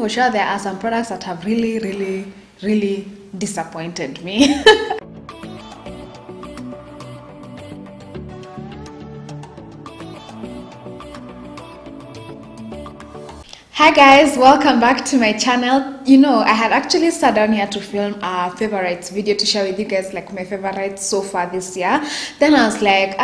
for sure there are some products that have really disappointed me. Hi guys, welcome back to my channel. You know, I had actually sat down here to film a favorites video to share with you guys like my favorites so far this year. Then I was like,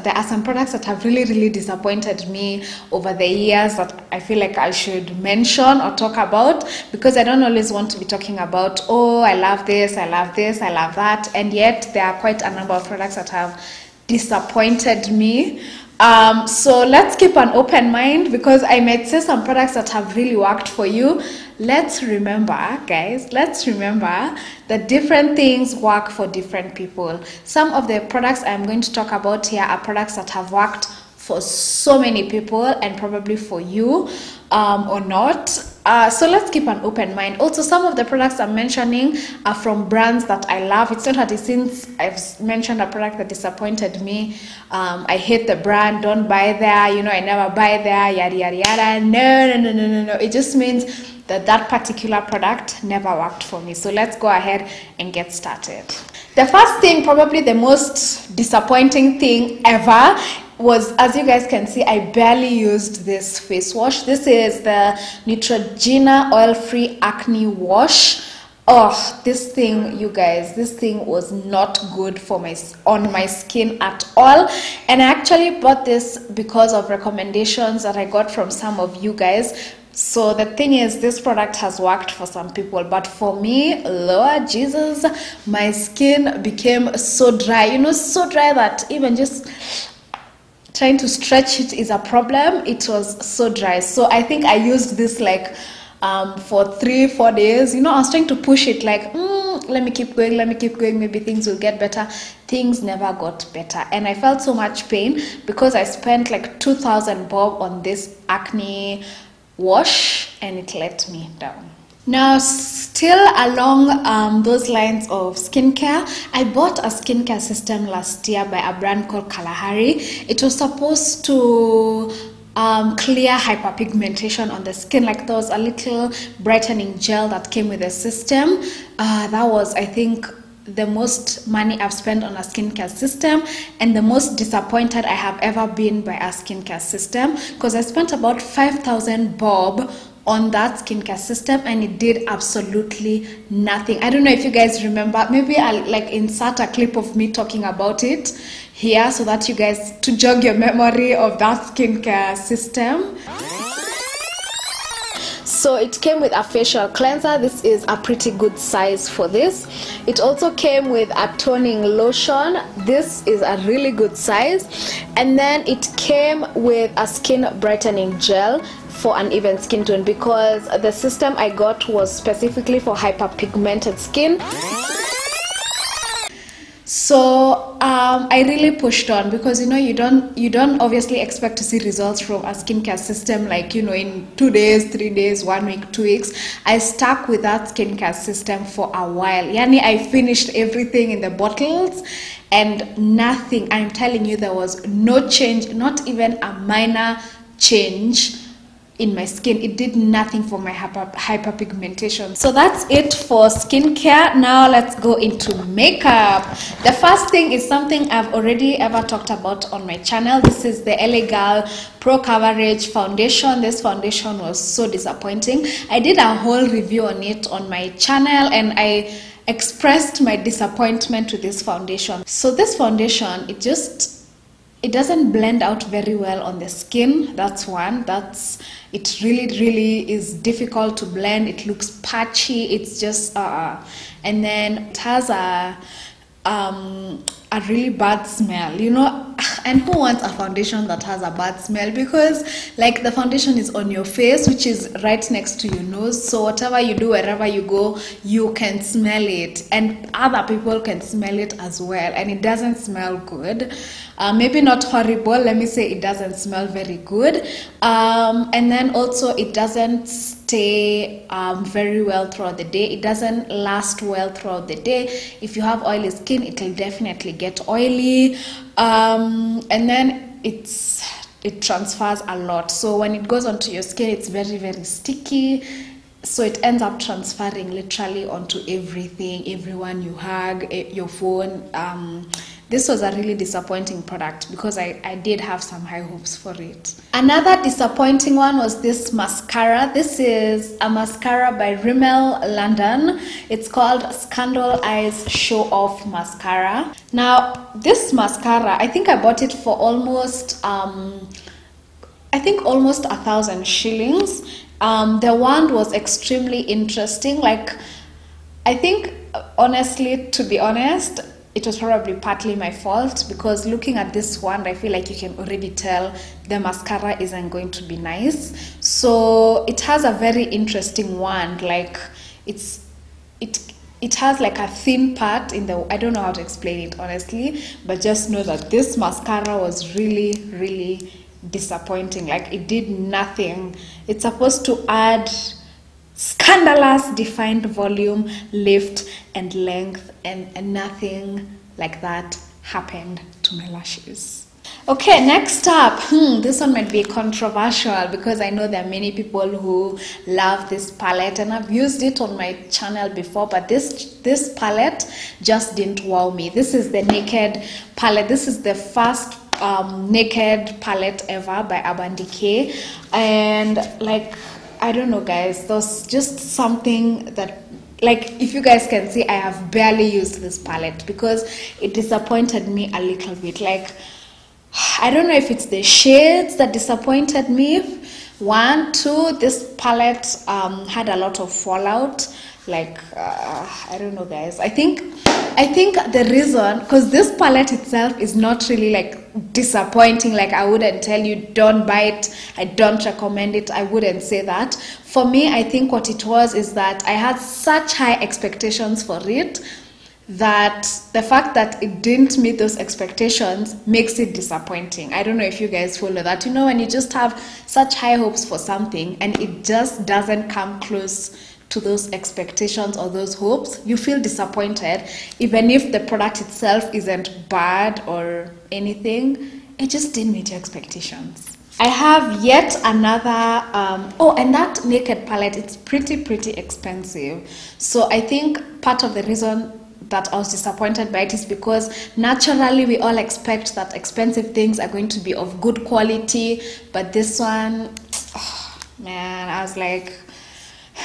there are some products that have really disappointed me over the years that I feel like I should mention or talk about, because I don't always want to be talking about, oh, I love this, I love this, I love that, and yet there are quite a number of products that have disappointed me. So let's keep an open mind, because I might say some products that have really worked for you. Let's remember, guys, that different things work for different people. Some of the products I'm going to talk about here are products that have worked for so many people and probably for you or not. So let's keep an open mind. Also, some of the products I'm mentioning are from brands that I love. It's not that since I've mentioned a product that disappointed me, I hate the brand, don't buy there, you know, I never buy there, yada yada yada. No. It just means that particular product never worked for me. So let's go ahead and get started. The first thing, probably the most disappointing thing ever, was, as you guys can see, I barely used this face wash. This is the Neutrogena oil-free acne wash. Oh, this thing, you guys, this thing was not good for on my skin at all. And I actually bought this because of recommendations that I got from some of you guys. So the thing is, this product has worked for some people, but for me, Lord Jesus, my skin became so dry, you know, so dry that even just trying to stretch it is a problem. It was so dry. So I think I used this like for 3-4 days. You know, I was trying to push it like, let me keep going, maybe things will get better. Things never got better, and I felt so much pain because I spent like 2,000 bob on this acne wash and it let me down. Now, still along those lines of skincare, I bought a skincare system last year by a brand called Kalahari. It was supposed to clear hyperpigmentation on the skin. Like, there was a little brightening gel that came with the system. That was, I think, the most money I've spent on a skincare system, and the most disappointed I have ever been by a skincare system, because I spent about 5,000 bob on that skincare system and it did absolutely nothing. I don't know if you guys remember. Maybe I'll like insert a clip of me talking about it here so that you guys, to jog your memory of that skincare system. So it came with a facial cleanser. This is a pretty good size for this. It also came with a toning lotion. This is a really good size. And then it came with a skin brightening gel for an even skin tone, because the system I got was specifically for hyperpigmented skin. So I really pushed on, because you know, you don't obviously expect to see results from a skincare system like, you know, in 2 days, 3 days, 1 week, 2 weeks. I stuck with that skincare system for a while. Yani, I finished everything in the bottles and nothing. I'm telling you, there was no change, not even a minor change in my skin. It did nothing for my hyperpigmentation. So that's it for skincare. Now let's go into makeup. The first thing is something I've already ever talked about on my channel. This is the LA Girl Pro Coverage foundation. This foundation was so disappointing. I did a whole review on it on my channel and I expressed my disappointment with this foundation. So this foundation, it doesn't blend out very well on the skin. That's one. It really is difficult to blend. It looks patchy. It's just and then it has a really bad smell, you know. And who wants a foundation that has a bad smell? Because like, the foundation is on your face, which is right next to your nose, so whatever you do, wherever you go, you can smell it, and other people can smell it as well, and it doesn't smell good. Maybe not horrible, let me say it doesn't smell very good. And then also it doesn't stay very well throughout the day. It doesn't last well throughout the day. If you have oily skin, it will definitely get oily. And then it's it transfers a lot. So when it goes onto your skin, it's very, very sticky. So it ends up transferring literally onto everything, everyone you hug, your phone. This was a really disappointing product because I did have some high hopes for it. Another disappointing one was this mascara. This is a mascara by Rimmel London. It's called Scandal Eyes Show Off Mascara. Now, this mascara, I think I bought it for almost, almost 1,000 shillings. The wand was extremely interesting. Like, I think, honestly, to be honest, it was probably partly my fault because looking at this wand, I feel like you can already tell the mascara isn't going to be nice. So it has a very interesting wand. Like, it has like a thin part in the, I don't know how to explain it honestly, but just know that this mascara was really, really disappointing. Like, it did nothing. It's supposed to add scandalous defined volume, lift and length, and nothing like that happened to my lashes. Okay, next up, this one might be controversial because I know there are many people who love this palette, and I've used it on my channel before, but this palette just didn't wow me. This is the Naked palette. This is the first Naked palette ever by Urban Decay, and like, I don't know guys, there's just something that, like, if you guys can see, I have barely used this palette because it disappointed me a little bit. Like, I don't know if it's the shades that disappointed me. 1, 2, this palette had a lot of fallout. Like, I don't know guys, I think the reason, because this palette itself is not really like disappointing. Like, I wouldn't tell you don't buy it, I don't recommend it, I wouldn't say that. For me, I think what it was is that I had such high expectations for it that the fact that it didn't meet those expectations makes it disappointing. I don't know if you guys follow that. You know, when you just have such high hopes for something and it just doesn't come close to those expectations or those hopes, you feel disappointed. Even if the product itself isn't bad or anything, it just didn't meet your expectations. I have yet another and that Naked palette, it's pretty expensive. So I think part of the reason that I was disappointed by it is because naturally we all expect that expensive things are going to be of good quality, but this one, man, I was like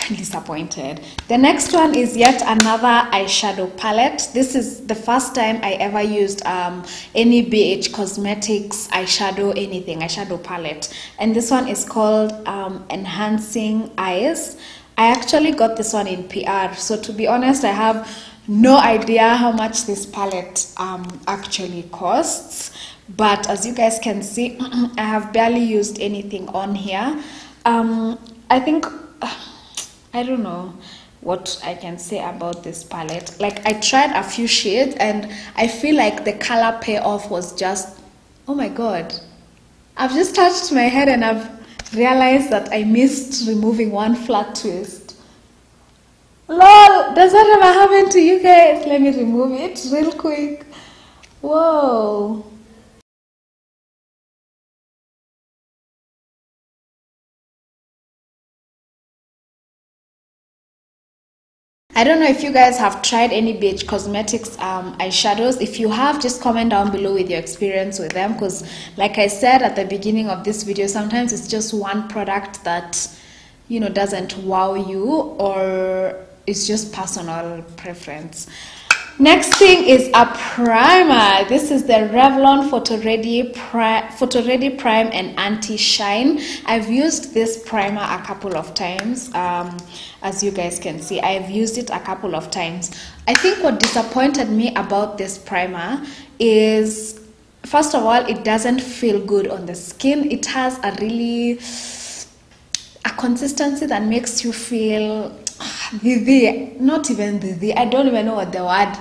disappointed. The next one is yet another eyeshadow palette. This is the first time I ever used any BH Cosmetics eyeshadow palette, and this one is called Enhancing Eyes. I actually got this one in PR, so to be honest, I have no idea how much this palette actually costs, but as you guys can see, I have barely used anything on here. I think I don't know what I can say about this palette. Like, I tried a few shades and I feel like the color payoff was just, oh my god, I've just touched my head and I've realized that I missed removing one flat twist. Lol, does that ever happen to you guys? Let me remove it real quick. Whoa. I don't know if you guys have tried any BH Cosmetics eyeshadows. If you have, just comment down below with your experience with them, because like I said at the beginning of this video, sometimes it's just one product that, you know, doesn't wow you, or it's just personal preference. Next thing is a primer. This is the Revlon Photo Ready Prime and Anti-Shine. I've used this primer a couple of times. As you guys can see, I've used it a couple of times. I think what disappointed me about this primer is, first of all, it doesn't feel good on the skin. It has a consistency that makes you feel not even I don't even know what the word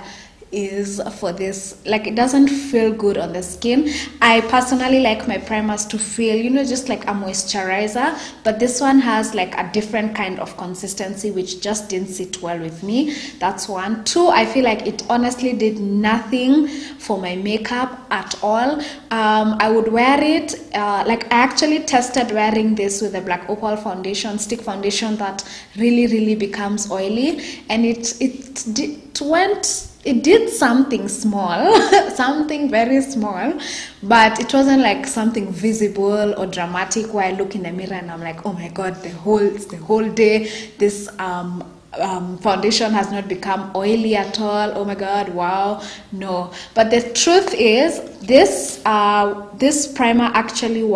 is for this, like it doesn't feel good on the skin. I personally like my primers to feel, you know, just like a moisturizer, but this one has like a different kind of consistency which just didn't sit well with me. That's one. Two, I feel like it honestly did nothing for my makeup at all. I would wear it like I actually tested wearing this with the Black Opal foundation, stick foundation that really becomes oily, and it did something small, something very small, but it wasn't like something visible or dramatic where I look in the mirror and I'm like, oh my god, it's the whole day this foundation has not become oily at all. Oh my god, wow. No, but the truth is this primer actually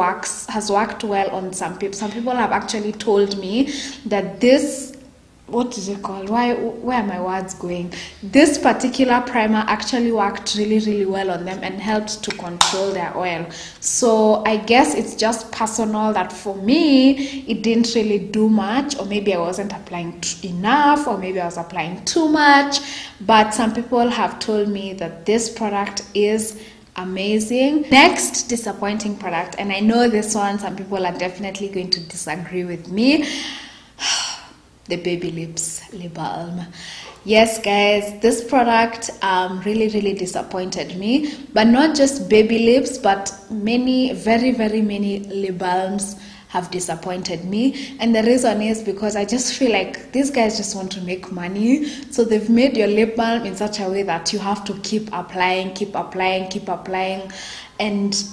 has worked well on some people. Some people have actually told me that this, what is it called? Where are my words going? This particular primer actually worked really well on them and helped to control their oil. So I guess it's just personal that for me it didn't really do much, or maybe I wasn't applying enough, or maybe I was applying too much. But some people have told me that this product is amazing. Next disappointing product, and I know this one some people are definitely going to disagree with me. The baby lips lip balm. Yes guys, this product really disappointed me, but not just baby lips, but many, very many lip balms have disappointed me. And the reason is because I just feel like these guys just want to make money, so they've made your lip balm in such a way that you have to keep applying, and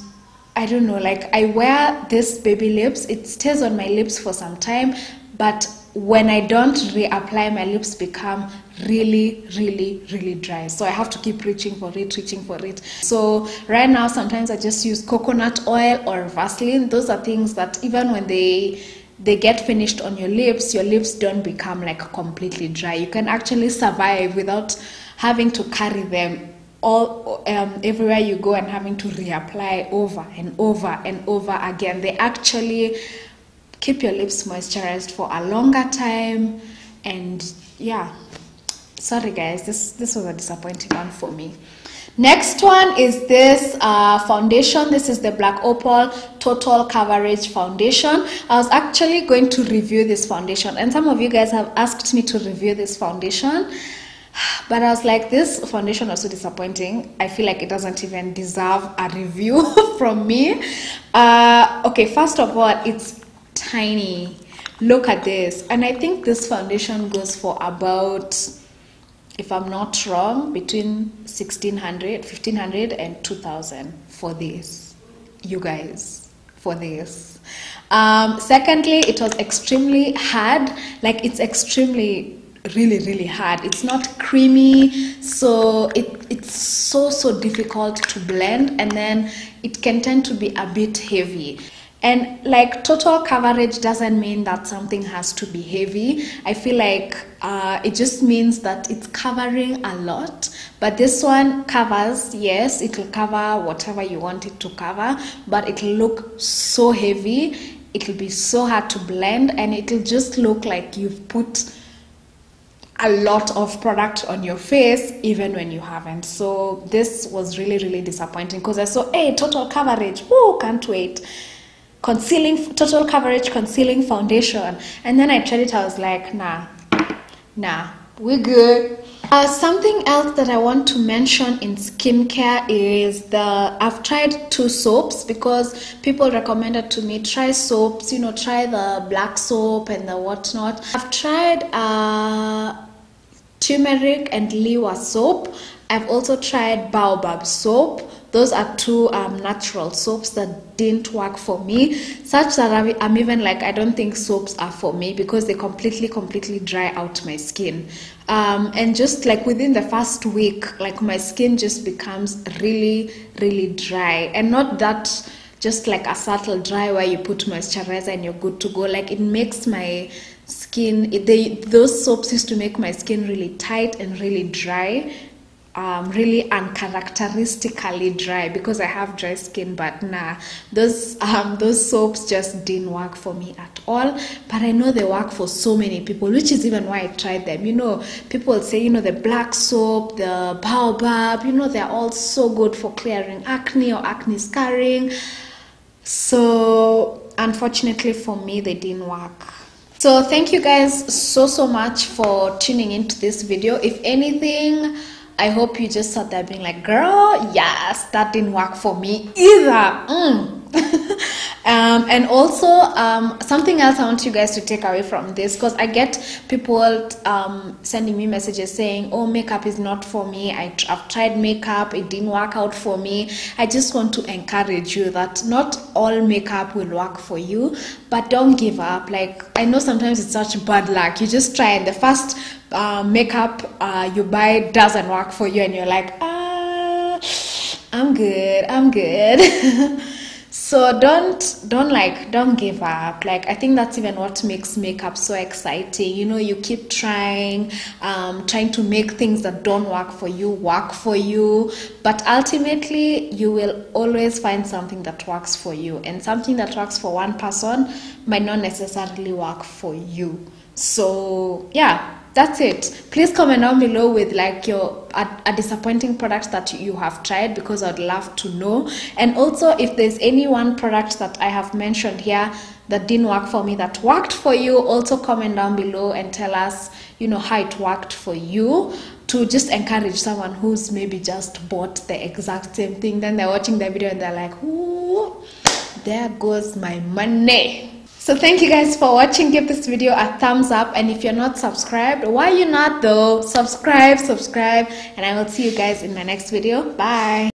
I don't know, like I wear this baby lips, it stays on my lips for some time, but when I don't reapply, my lips become really dry, so I have to keep reaching for it. So right now sometimes I just use coconut oil or Vaseline. Those are things that even when they get finished on your lips don't become like completely dry. You can actually survive without having to carry them all everywhere you go and having to reapply over and over again. They actually keep your lips moisturized for a longer time. And yeah, sorry guys, this was a disappointing one for me. Next one is this foundation. This is the Black Opal Total Coverage Foundation. I was actually going to review this foundation, and some of you guys have asked me to review this foundation, but I was like, this foundation was so disappointing. I feel like it doesn't even deserve a review from me. Okay, first of all, it's tiny. Look at this. And I think this foundation goes for about, if I'm not wrong, between 1500 and 2000 for this, you guys, for this. Secondly, it was extremely hard. Like, it's extremely really hard. It's not creamy, so it's so difficult to blend, and then it can tend to be a bit heavy. And like, total coverage doesn't mean that something has to be heavy. I feel like it just means that it's covering a lot. But this one covers, yes, it will cover whatever you want it to cover, but it'll look so heavy, it'll be so hard to blend, and it'll just look like you've put a lot of product on your face even when you haven't. So this was really disappointing, because I saw, hey, total coverage, woo, can't wait. Total coverage concealing foundation, and then I tried it. I was like, nah, we're good. Something else that I want to mention in skincare is I've tried 2 soaps, because people recommended to me, try soaps, you know, try the black soap and the whatnot. I've tried turmeric and liwa soap. I've also tried baobab soap. Those are 2 natural soaps that didn't work for me, such that I'm even like, I don't think soaps are for me, because they completely dry out my skin. And just like within the first week, like my skin just becomes really dry, and not that just like a subtle dry where you put moisturizer and you're good to go. Like, it makes my skin, those soaps used to make my skin really tight and really dry. really uncharacteristically dry, because I have dry skin, but nah, those soaps just didn't work for me at all. But I know they work for so many people, which is even why I tried them. You know, people say, you know, the black soap, the baobab, you know, they're all so good for clearing acne or acne scarring. So unfortunately for me, they didn't work. So thank you guys so much for tuning into this video. If anything, I hope you just sat there being like, girl, yes, that didn't work for me either. And also something else I want you guys to take away from this, because I get people sending me messages saying, oh, makeup is not for me, I've tried makeup, it didn't work out for me. I just want to encourage you that not all makeup will work for you, but don't give up. Like, I know sometimes it's such bad luck, you just try and the first makeup you buy doesn't work for you, and you're like, I'm good. So don't give up. Like, I think that's even what makes makeup so exciting. You know, you keep trying to make things that don't work for you, but ultimately you will always find something that works for you, and something that works for one person might not necessarily work for you. So yeah, that's it. Please comment down below with like a disappointing product that you have tried, because I'd love to know. And also, if there's any one product that I have mentioned here that didn't work for me that worked for you, also comment down below and tell us, you know, how it worked for you, to just encourage someone who's maybe just bought the exact same thing, then they're watching the video and they're like, ooh, there goes my money. So thank you guys for watching. Give this video a thumbs up, and if you're not subscribed, why you not though? Subscribe, and I will see you guys in my next video. Bye.